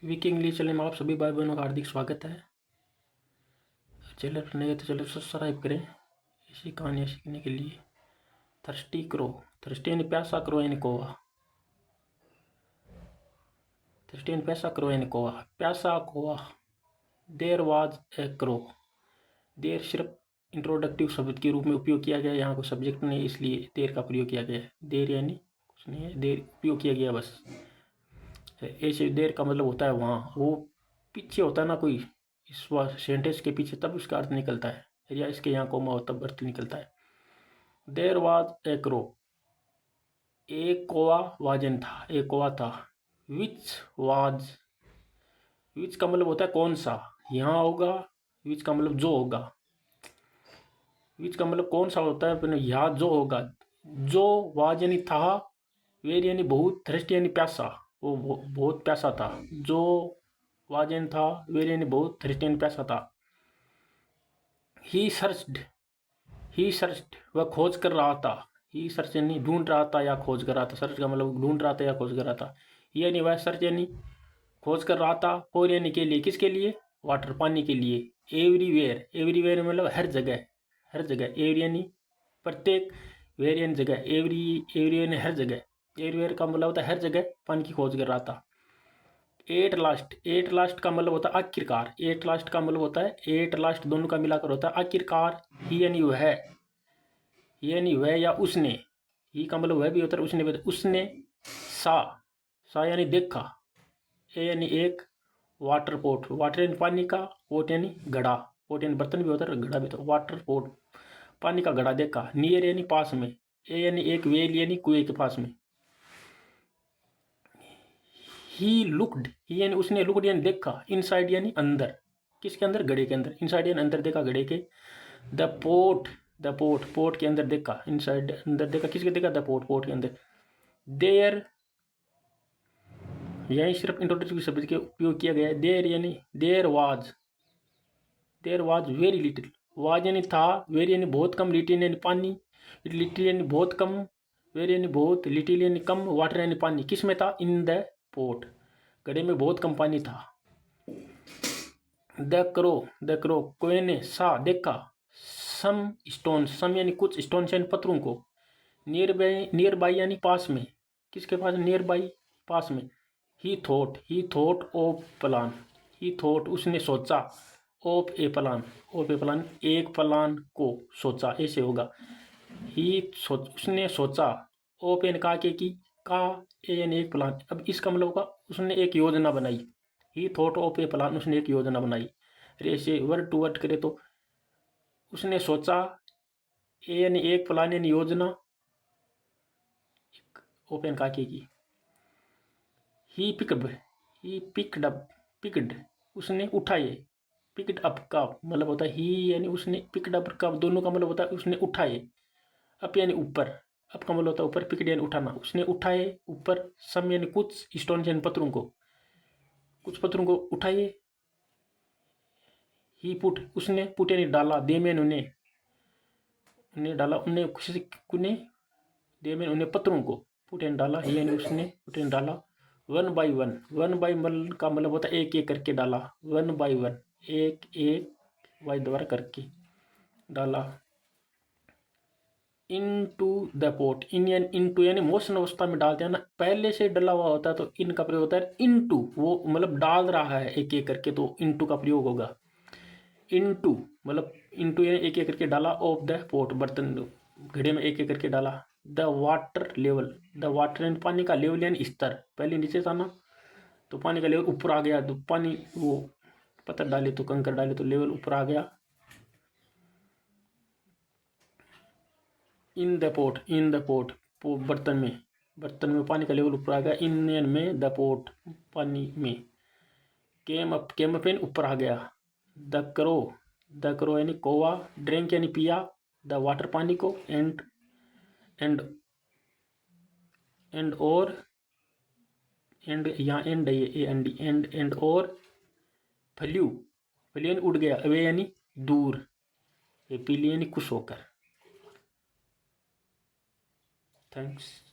Week English channel में आप सभी भाई बहनों का हार्दिक स्वागत है। चैनल पर नए तो चैनल सब्सक्राइब करें ऐसी कहानियाँ सीखने के लिए। थर्स्टी क्रो, थर्स्टी यानी प्यासा, क्रो यानी कौवा। थर्स्टी यानी प्यासा, क्रो यानी कौवा। प्यासा कौवा। There was a crow. There सिर्फ इंट्रोडक्टिव शब्द के रूप में उपयोग किया गया, यहाँ को सब्जेक्ट नहीं, इसलिए देर का प्रयोग किया गया है। देर यानी कुछ नहीं है, देर उपयोग किया गया बस। ऐसे देर का मतलब होता है वहाँ, वो पीछे होता है ना कोई, इस सेंटेंस के पीछे, तब उसका अर्थ निकलता है, या इसके यहाँ कोमा हो तब अर्थ निकलता है। देर वाज ए क्रो, एक कौवा वाजन था, एक कौवा था। विच वाज, विच का मतलब होता है कौन सा, यहाँ होगा। विच का मतलब जो होगा, विच का मतलब कौन सा होता है, यहाँ जो होगा। जो वाज यानी था, वेर यानी बहुत, थ्रस्ट यानी प्यासा, वो बहुत प्यासा था। जो वाजन था, वेर यानी बहुत, थ्रस्ट यानी प्यासा था। ही सर्च्ड, ही सर्च्ड वह खोज कर रहा था। ही सर्च यानी ढूंढ रहा था या खोज कर रहा था। सर्च का मतलब ढूंढ रहा था या खोज कर रहा था। यानी वह सर्च यानी खोज कर रहा था। फॉर यानी के लिए, किसके लिए, वाटर पानी के लिए। एवरीवेयर, एवरीवेयर मतलब हर जगह, हर जगह। एवरी यानी प्रत्येक, वेयर यानी जगह, एवरी, एवरी यानी हर जगह। एवरीवेयर का मतलब होता है हर जगह पानी की खोज कर रहा था। एट लास्ट, एट लास्ट का मतलब होता है आखिरकार। एट लास्ट का मतलब होता है, एट लास्ट दोनों का मिलाकर होता है आखिरकार। ही यानी वह, यानी वह या उसने। ही का मतलब वह भी होता है, उसने भी होता है। उसने सा, सा यानी देखा। ए यानी एक, वाटर पोट, वाटर यानी पानी का, पोट यानी घड़ा। पोट यानी बर्तन भी होता है, घड़ा भी होता है। वाटर पोट पानी का घड़ा देखा। नियर यानी पास में। ए यानी एक, वेल यानी कुएं के पास में। ही लुक्ड, ही यानी उसने, लुक्ड यानी देखा। इनसाइड यानी अंदर, किसके अंदर, घड़े के अंदर। इनसाइड यानी अंदर देखा, घड़े के। The pot, the pot, pot के अंदर देखा। इनसाइड अंदर देखा, किसके देखा, द पोट, पोट के अंदर। देयर, यही सिर्फ इंट्रोडक्टिव शब्द के उपयोग किया गया है। देयर यानी there was, there was very little. Was यानी था, वेरी यानी बहुत कम, लिटिल यानी पानी, लिटिल यानी बहुत कम, वेरी यानी बहुत, लिटिल यानी कम, वाटर यानी पानी। किस में था, इन द पोट, घड़े में बहुत कम पानी था। द क्रो, द क्रो कोए ने सा देखा। सम स्टोन, सम यानी कुछ, स्टोन यानी पत्थरों को। नियर बाई, नियर बाई यानी पास में, किसके पास, नियर बाई पास में। ही thought of plan, he thought उसने सोचा, of A plan, of A plan एक प्लान को सोचा, ऐसे होगा। ही उसने सोचा, ऑफ एन का के की, का ए यानी एक प्लान। अब इसका मतलब होगा उसने एक योजना बनाई। ही थॉट ऑफ ए प्लान, उसने एक योजना बनाई। ऐसे वर्ड टू वर्ड करे तो उसने सोचा, ए यानी एक, प्लान यानी योजना, ओपन काके की। He picked, he picked up, picked उसने उठाए। पिकड अप का मतलब होता है ही यानी उसने, पिकड अप का दोनों का मतलब होता है उसने उठाए। अप यानी ऊपर, अप का मतलब होता है ऊपर, पिकड यानी उठाना। उसने उठाए ऊपर। सम यानी कुछ, स्टोन यानी पत्थरों को, कुछ पत्थरों को उठाए। ही पुट, उसने, पुट यानी डाला। दे में उन्हें, उन्हें डाला, उन्हें किसी कुने, दे में उन्हें पत्थरों को, पुट यानी डाला। ही यानी उसने, पुट यानी डाला। One by one, one by one का मतलब होता है एक एक करके डाला। वन बाई वन, एक एक वाई द्वारा करके डाला। इनटू द पोट, इन यानी इनटू यानी मोशन अवस्था में डालते हैं ना, पहले से डला हुआ होता है तो इन का प्रयोग होता है। इनटू वो मतलब डाल रहा है एक एक करके, तो इनटू का प्रयोग होगा। इनटू मतलब इनटू यानी एक एक करके डाला। ऑफ द पोट बर्तन, घड़े में एक एक करके डाला। The water level, the water यानी पानी का, लेवल यानी स्तर, पहले नीचे था ना, तो पानी का लेवल ऊपर आ गया। तो पानी वो पत्थर डाले तो, कंकर डाले तो लेवल ऊपर आ गया। In the pot, in the pot, बर्तन में, बर्तन में पानी का लेवल ऊपर आ गया। इन में द पोट, पानी में। केम अप, केम अप यानी ऊपर आ गया। द क्रो, द क्रो यानी कौवा। ड्रिंक यानी पिया, द वाटर पानी को। एंड एंड और, एंड यहाँ एंड है, ये एंड, एंड और फ्ल्यू, फ्ल्यू यानी उड़ गया। अवे यानी दूर, ये पीली यानी खुश होकर। थैंक्स।